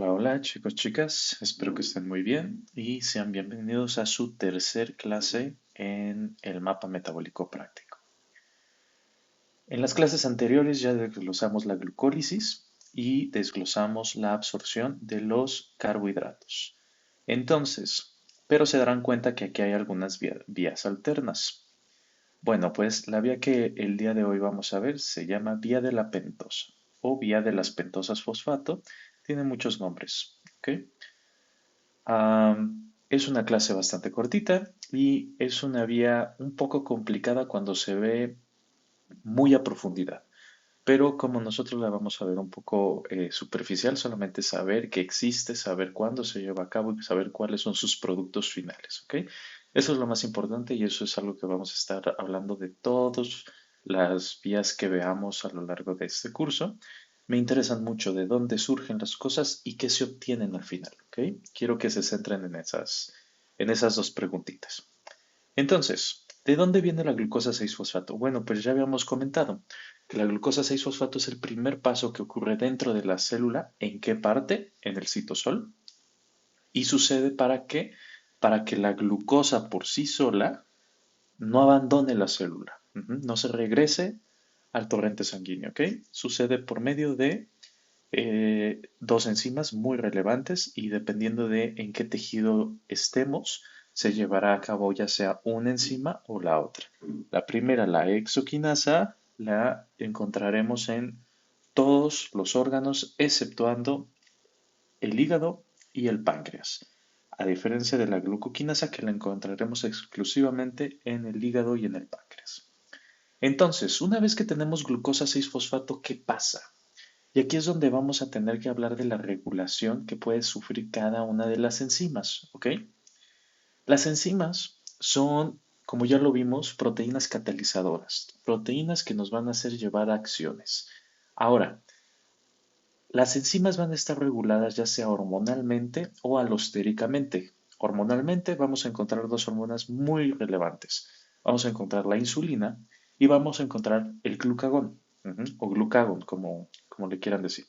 Hola, hola chicos, chicas, espero que estén muy bien y sean bienvenidos a su tercer clase en el mapa metabólico práctico. En las clases anteriores ya desglosamos la glucólisis y desglosamos la absorción de los carbohidratos. Entonces, pero se darán cuenta que aquí hay algunas vías alternas. Bueno, pues la vía que el día de hoy vamos a ver se llama vía de la pentosa o vía de las pentosas fosfato. Tiene muchos nombres, ¿ok? Es una clase bastante cortita y es una vía un poco complicada cuando se ve muy a profundidad. Pero como nosotros la vamos a ver un poco superficial, solamente saber que existe, saber cuándo se lleva a cabo y saber cuáles son sus productos finales, ¿ok? Eso es lo más importante y eso es algo que vamos a estar hablando de todas las vías que veamos a lo largo de este curso. Me interesan mucho de dónde surgen las cosas y qué se obtienen al final, ¿ok? Quiero que se centren en esas dos preguntitas. Entonces, ¿de dónde viene la glucosa 6-fosfato? Bueno, pues ya habíamos comentado que la glucosa 6-fosfato es el primer paso que ocurre dentro de la célula. ¿En qué parte? En el citosol. ¿Y sucede para qué? Para que la glucosa por sí sola no abandone la célula, no se regrese al torrente sanguíneo, ¿ok? Sucede por medio de dos enzimas muy relevantes y dependiendo de en qué tejido estemos, se llevará a cabo ya sea una enzima o la otra. La primera, la exoquinasa, la encontraremos en todos los órganos exceptuando el hígado y el páncreas, a diferencia de la glucoquinasa que la encontraremos exclusivamente en el hígado y en el páncreas. Entonces, una vez que tenemos glucosa 6-fosfato, ¿qué pasa? Y aquí es donde vamos a tener que hablar de la regulación que puede sufrir cada una de las enzimas, ¿ok? Las enzimas son, como ya lo vimos, proteínas catalizadoras, proteínas que nos van a hacer llevar a acciones. Ahora, las enzimas van a estar reguladas ya sea hormonalmente o alostéricamente. Hormonalmente vamos a encontrar dos hormonas muy relevantes. Vamos a encontrar la insulina y vamos a encontrar el glucagón, o glucagón, como le quieran decir.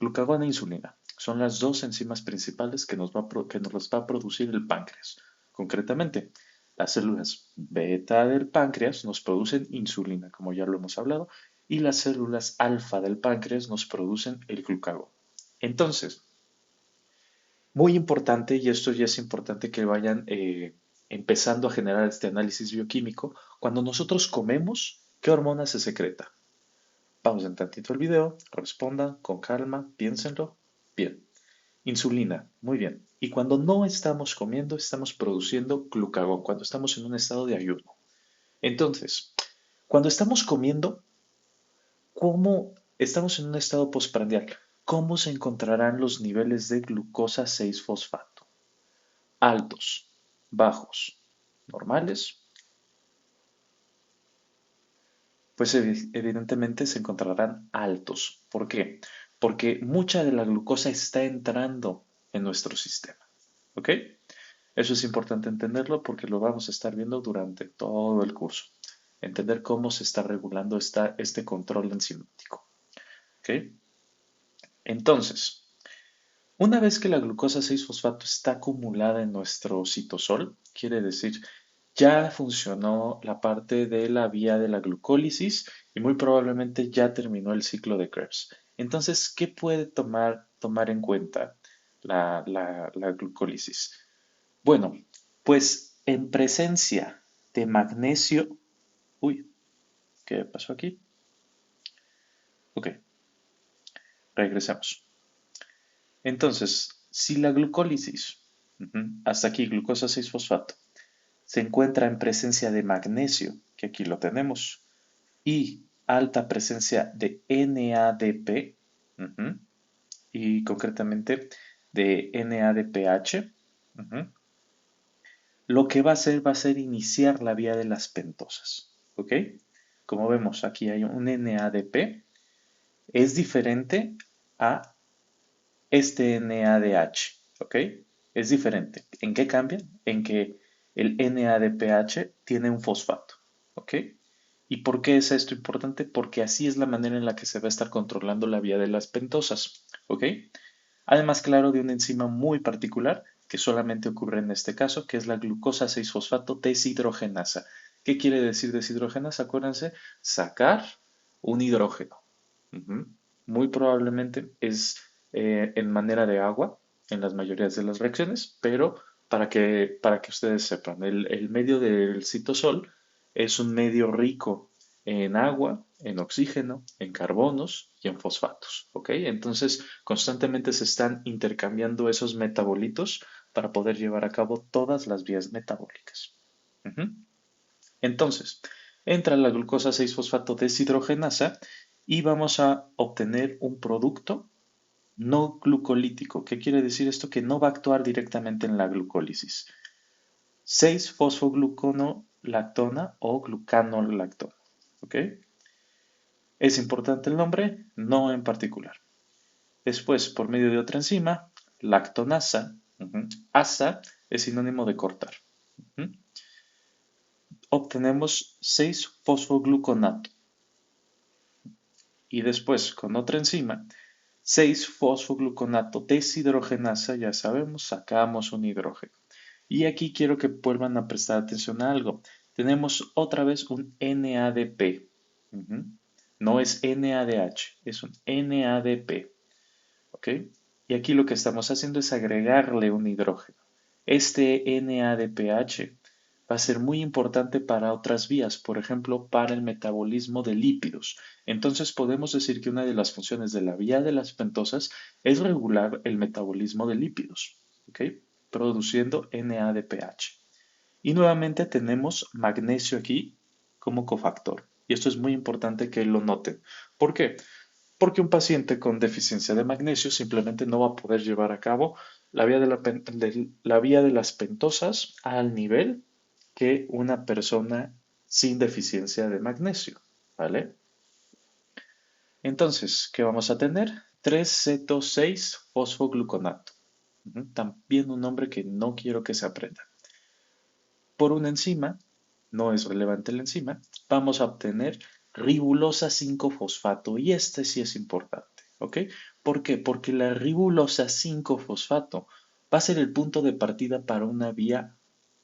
Glucagón e insulina son las dos enzimas principales que nos las va a producir el páncreas. Concretamente, las células beta del páncreas nos producen insulina, como ya lo hemos hablado, y las células alfa del páncreas nos producen el glucagón. Entonces, muy importante, y esto ya es importante que vayan empezando a generar este análisis bioquímico, cuando nosotros comemos, ¿qué hormona se secreta? Pausen tantito el video, respondan con calma, piénsenlo. Bien, insulina, muy bien. Y cuando no estamos comiendo, estamos produciendo glucagón, cuando estamos en un estado de ayuno. Entonces, cuando estamos comiendo, ¿cómo estamos en un estado postprandial? ¿Cómo se encontrarán los niveles de glucosa 6-fosfato? Altos, bajos, normales. Pues evidentemente se encontrarán altos. ¿Por qué? Porque mucha de la glucosa está entrando en nuestro sistema. ¿Ok? Eso es importante entenderlo porque lo vamos a estar viendo durante todo el curso. Entender cómo se está regulando este control enzimático. ¿Ok? Entonces, una vez que la glucosa 6-fosfato está acumulada en nuestro citosol, quiere decir, ya funcionó la parte de la vía de la glucólisis y muy probablemente ya terminó el ciclo de Krebs. Entonces, ¿qué puede tomar en cuenta la glucólisis? Bueno, pues en presencia de magnesio, uy, ¿qué pasó aquí? Ok, regresemos. Entonces, si la glucólisis, hasta aquí glucosa 6-fosfato, se encuentra en presencia de magnesio, que aquí lo tenemos, y alta presencia de NADP, y concretamente de NADPH, lo que va a ser iniciar la vía de las pentosas. ¿Ok? Como vemos, aquí hay un NADP, es diferente a este NADH. ¿Ok? Es diferente. ¿En qué cambia? En que el NADPH tiene un fosfato. ¿Ok? ¿Y por qué es esto importante? Porque así es la manera en la que se va a estar controlando la vía de las pentosas. ¿Ok? Además, claro, de una enzima muy particular que solamente ocurre en este caso, que es la glucosa 6-fosfato deshidrogenasa. ¿Qué quiere decir deshidrogenasa? Acuérdense, sacar un hidrógeno. Ujú. Muy probablemente es en manera de agua en las mayorías de las reacciones, pero para que ustedes sepan, el medio del citosol es un medio rico en agua, en oxígeno, en carbonos y en fosfatos, ¿ok? Entonces, constantemente se están intercambiando esos metabolitos para poder llevar a cabo todas las vías metabólicas. Ujú. Entonces, entra la glucosa 6-fosfato deshidrogenasa y vamos a obtener un producto no glucolítico. ¿Qué quiere decir esto? Que no va a actuar directamente en la glucólisis. 6-fosfogluconolactona o glucanolactona. ¿Ok? ¿Es importante el nombre? No en particular. Después, por medio de otra enzima, lactonasa, asa es sinónimo de cortar. Ujú. Obtenemos 6-fosfogluconato. Y después, con otra enzima, 6-fosfogluconato deshidrogenasa, ya sabemos, sacamos un hidrógeno. Y aquí quiero que vuelvan a prestar atención a algo. Tenemos otra vez un NADP. Ujú. No es NADH, es un NADP. ¿Ok? Y aquí lo que estamos haciendo es agregarle un hidrógeno. Este NADPH va a ser muy importante para otras vías, por ejemplo, para el metabolismo de lípidos. Entonces podemos decir que una de las funciones de la vía de las pentosas es regular el metabolismo de lípidos, ¿ok? Produciendo NADPH. Y nuevamente tenemos magnesio aquí como cofactor. Y esto es muy importante que lo noten. ¿Por qué? Porque un paciente con deficiencia de magnesio simplemente no va a poder llevar a cabo la vía de las pentosas al nivel que una persona sin deficiencia de magnesio, ¿vale? Entonces, ¿qué vamos a tener? 3-ceto-6-fosfogluconato. También un nombre que no quiero que se aprenda. Por una enzima, no es relevante la enzima, vamos a obtener ribulosa 5-fosfato y este sí es importante, ¿ok? ¿Por qué? Porque la ribulosa 5-fosfato va a ser el punto de partida para una vía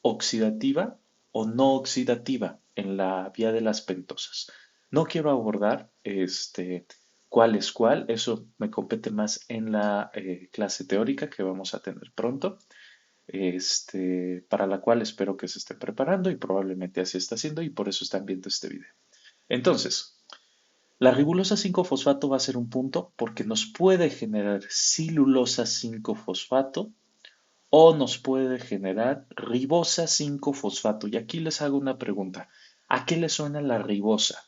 oxidativa o no oxidativa en la vía de las pentosas. No quiero abordar cuál es cuál, eso me compete más en la clase teórica que vamos a tener pronto, para la cual espero que se estén preparando y probablemente así está haciendo y por eso están viendo este video. Entonces, la ribulosa 5-fosfato va a ser un punto porque nos puede generar silulosa 5-fosfato o nos puede generar ribosa 5-fosfato. Y aquí les hago una pregunta. ¿A qué le suena la ribosa?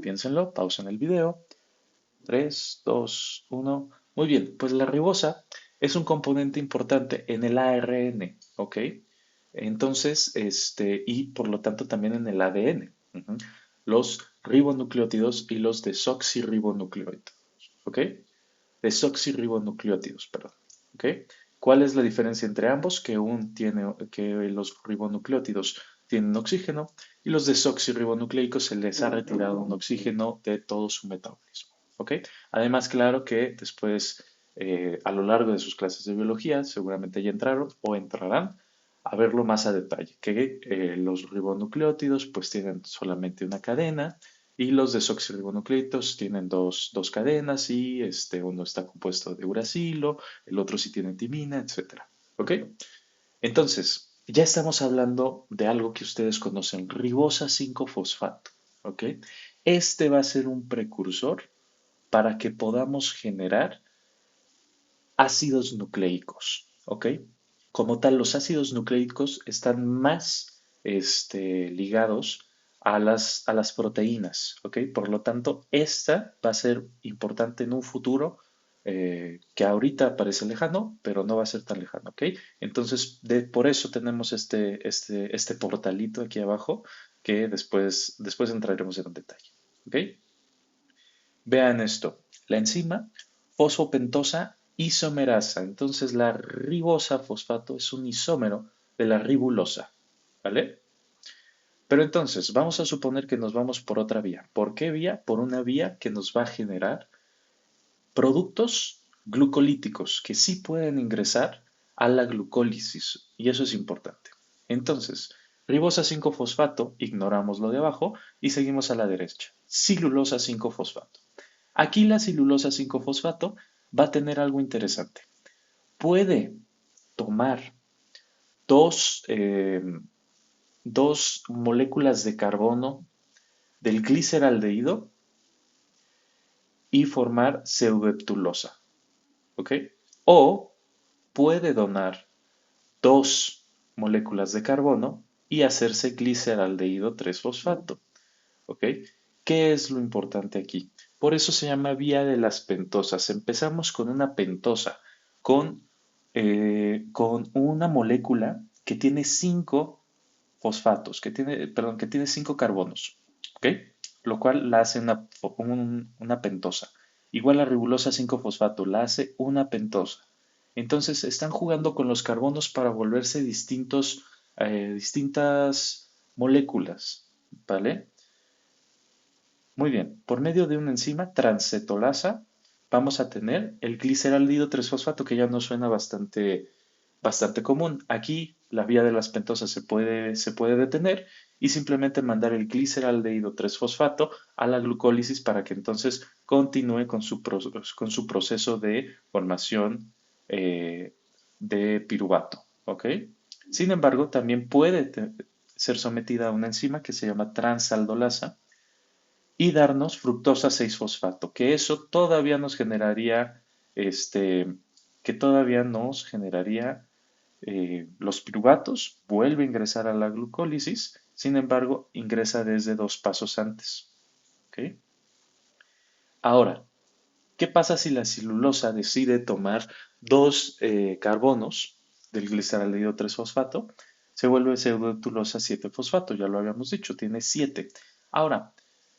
Piénsenlo, pausen el video. 3, 2, 1. Muy bien, pues la ribosa es un componente importante en el ARN, ¿ok? Entonces, y por lo tanto también en el ADN. Los ribonucleótidos y los desoxirribonucleótidos, ¿ok? Desoxirribonucleótidos, perdón, ¿ok? ¿Cuál es la diferencia entre ambos? Que los ribonucleótidos tienen oxígeno y los desoxirribonucleicos se les ha retirado un oxígeno de todo su metabolismo, ¿ok? Además, claro que después, a lo largo de sus clases de biología, seguramente ya entraron o entrarán a verlo más a detalle, que los ribonucleótidos pues tienen solamente una cadena y los desoxirribonucleitos tienen dos cadenas y uno está compuesto de uracilo, el otro sí tiene timina, etcétera. ¿Ok? Entonces, ya estamos hablando de algo que ustedes conocen, ribosa 5-fosfato. ¿Ok? Este va a ser un precursor para que podamos generar ácidos nucleicos. ¿Ok? Como tal, los ácidos nucleicos están más ligados a las proteínas, ¿ok? Por lo tanto, esta va a ser importante en un futuro que ahorita parece lejano, pero no va a ser tan lejano, ¿ok? Entonces, por eso tenemos este portalito aquí abajo que después entraremos en un detalle, ¿ok? Vean esto, la enzima fosfopentosa isomerasa. Entonces la ribosa fosfato es un isómero de la ribulosa, ¿vale? Pero entonces vamos a suponer que nos vamos por otra vía. ¿Por qué vía? Por una vía que nos va a generar productos glucolíticos que sí pueden ingresar a la glucólisis y eso es importante. Entonces, ribosa 5-fosfato, ignoramos lo de abajo y seguimos a la derecha. Cilulosa 5-fosfato. Aquí la cilulosa 5-fosfato va a tener algo interesante. Puede tomar dos, dos moléculas de carbono del gliceraldehído y formar pseudoheptulosa, ¿ok? O puede donar dos moléculas de carbono y hacerse gliceraldehído 3-fosfato, ¿ok? ¿Qué es lo importante aquí? Por eso se llama vía de las pentosas. Empezamos con una pentosa, con una molécula que tiene 5 fosfatos, perdón, que tiene 5 carbonos, ¿ok? Lo cual la hace una pentosa. Igual la ribulosa 5-fosfato la hace una pentosa. Entonces están jugando con los carbonos para volverse distintas moléculas, ¿vale? Muy bien, por medio de una enzima transcetolasa vamos a tener el gliceraldehido 3-fosfato que ya nos suena bastante común. Aquí la vía de las pentosas se puede detener y simplemente mandar el gliceraldehído 3-fosfato a la glucólisis para que entonces continúe con su proceso de formación de piruvato. ¿Ok? Sin embargo, también puede ser sometida a una enzima que se llama transaldolasa y darnos fructosa 6-fosfato, que eso todavía nos generaría, este, que todavía nos generaría los piruvatos, vuelve a ingresar a la glucólisis, sin embargo, ingresa desde 2 pasos antes. ¿Ok? Ahora, ¿qué pasa si la celulosa decide tomar dos carbonos del gliceraldehído 3-fosfato? Se vuelve pseudotulosa 7-fosfato, ya lo habíamos dicho, tiene 7. Ahora,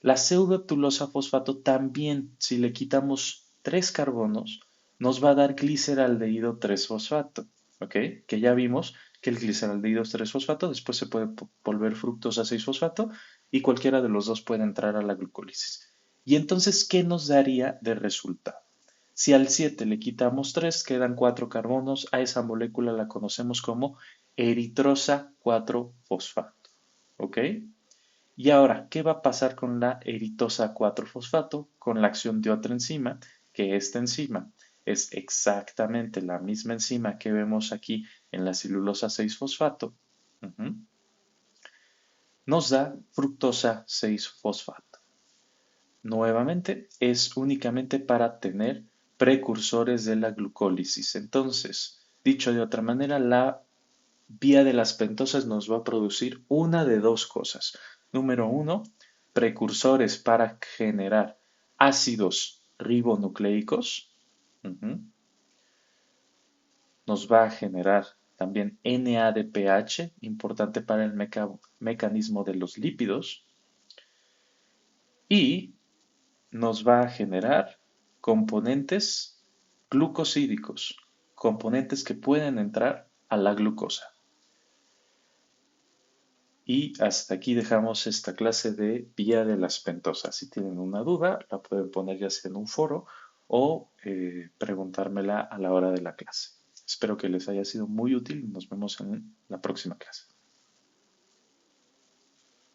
la pseudotulosa fosfato también, si le quitamos 3 carbonos, nos va a dar gliceraldehído 3-fosfato, ¿ok? Que ya vimos que el gliceraldehído 3-fosfato después se puede volver fructosa 6-fosfato y cualquiera de los dos puede entrar a la glucólisis. Y entonces, ¿qué nos daría de resultado? Si al 7 le quitamos 3, quedan 4 carbonos. A esa molécula la conocemos como eritrosa 4-fosfato. ¿Ok? Y ahora, ¿qué va a pasar con la eritrosa 4-fosfato? Con la acción de otra enzima, que esta enzima es exactamente la misma enzima que vemos aquí en la celulosa 6-fosfato. Nos da fructosa 6-fosfato. Nuevamente, es únicamente para tener precursores de la glucólisis. Entonces, dicho de otra manera, la vía de las pentosas nos va a producir una de dos cosas. Número uno, precursores para generar ácidos ribonucleicos. Ujú. Nos va a generar también NADPH, importante para el mecanismo de los lípidos. Y nos va a generar componentes glucosídicos, componentes que pueden entrar a la glucosa. Y hasta aquí dejamos esta clase de vía de las pentosas. Si tienen una duda, la pueden poner ya sea en un foro o preguntármela a la hora de la clase. Espero que les haya sido muy útil y nos vemos en la próxima clase.